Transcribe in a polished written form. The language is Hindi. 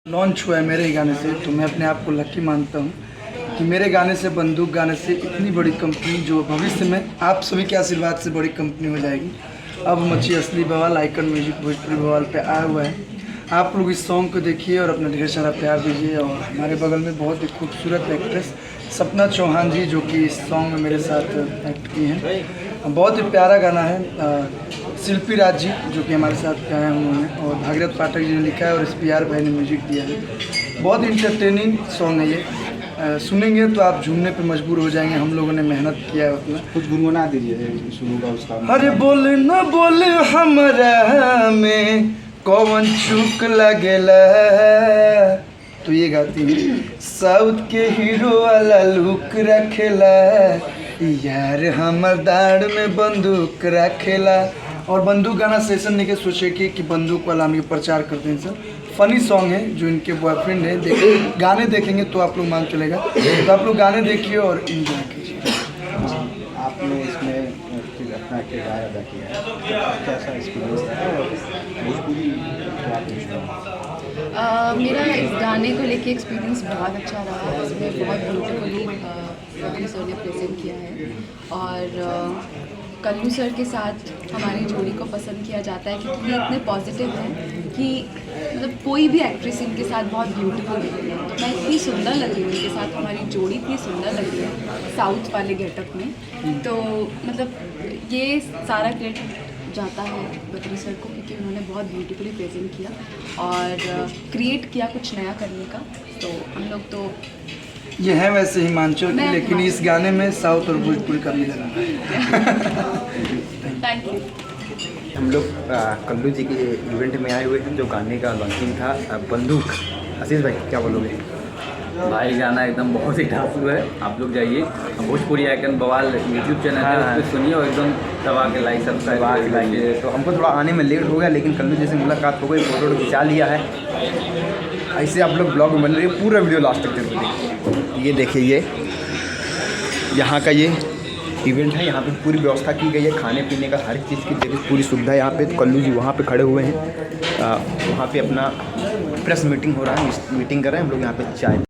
लॉन्च हुआ है मेरे ही गाने से, तो मैं अपने आप को लकी मानता हूँ कि मेरे गाने से, बंदूक गाने से इतनी बड़ी कंपनी जो भविष्य में आप सभी के आशीर्वाद से बड़ी कंपनी हो जाएगी। अब मची असली बवाल आइकन म्यूजिक भोजपुरी बवाल पे आया हुआ है। आप लोग इस सॉन्ग को देखिए और अपना ढेर सारा प्यार दीजिए। और हमारे बगल में बहुत ही खूबसूरत एक्ट्रेस सपना चौहान जी जो कि इस सॉन्ग में मेरे साथ एक्ट की हैं। बहुत ही प्यारा गाना है। शिल्पी राज जी जो कि हमारे साथ गाए हैं उन्होंने, और भागीरथ पाठक जी ने लिखा है और SPR भाई ने म्यूजिक दिया है। बहुत इंटरटेनिंग सॉन्ग है ये। सुनेंगे तो आप झूमने पे मजबूर हो जाएंगे। हम लोगों ने मेहनत किया है उतना। कुछ गुनगुना दीजिए शुरू का उसका। अरे बोले न बोले हमरा में कौन चूक लगेला, तो ये गाती है। साउथ के हीरो वाला लुक रखेला, यार हमर दाढ़ में बंदूक रखेला। और बंदूक गाना सेशन नहीं के सोचे कि बंदूक वाला हम ये प्रचार करते हैं सर। फनी सॉन्ग है जो इनके बॉयफ्रेंड है। देखिए गाने देखेंगे तो आप लोग मान चलेगा। तो आप लोग गाने देखिए और इंजॉय कीजिए। आपने इसमें अपना किरदार अदा किया है, कैसा एक्सपीरियंस था और भोजपुरी क्या कुछ हुआ? मेरा इस गाने को लेके एक्सपीरियंस बहुत अच्छा रहा। इसमें बहुत ब्यूटीफुली रवि सर ने प्रेजेंट किया है और कल्लू सर के साथ हमारी जोड़ी को पसंद किया जाता है क्योंकि ये इतने पॉजिटिव हैं कि मतलब कोई भी एक्ट्रेस इनके साथ बहुत ब्यूटीफुल है। मैं इतनी सुंदर लग रही हूँ इनके साथ, हमारी जोड़ी इतनी सुंदर लग रही है साउथ वाले गेटअप में। तो मतलब ये सारा क्रेडिट जाता है बद्री सर को क्योंकि उन्होंने बहुत ब्यूटीफुली प्रेजेंट किया और क्रिएट किया कुछ नया करने का। तो हम लोग तो ये है वैसे हिमांचल की, लेकिन इस गाने में साउथ और भोजपुरी का मिलन है। Thank you. हम लोग कल्लू जी के इवेंट में आए हुए हैं जो गाने का लॉन्चिंग था बंदूक। आशीष भाई क्या बोलोगे? भाई गाना एकदम बहुत ही धांसू है। आप लोग जाइए भोजपुरी आइकन बवाल यूट्यूब चैनल है, उस पर सुनिए और एकदम दबा के लाइक सब्सक्राइब लाइए। तो हमको थोड़ा आने में लेट हो गया, लेकिन कल्लू जी से मुलाकात हो गई, फोटो खिंचा लिया है। ऐसे आप लोग ब्लॉग में बन रही है, पूरा वीडियो लास्ट तक जरूर देखिए। ये देखिए, ये यहाँ का ये इवेंट है। यहाँ पे पूरी व्यवस्था की गई है, खाने पीने का हर चीज़ की देखिए पूरी सुविधा यहाँ पे। कल्लू जी वहाँ पे खड़े हुए हैं, वहाँ पे अपना प्रेस मीटिंग हो रहा है, मीटिंग कर रहे हैं। हम लोग यहाँ पे चाय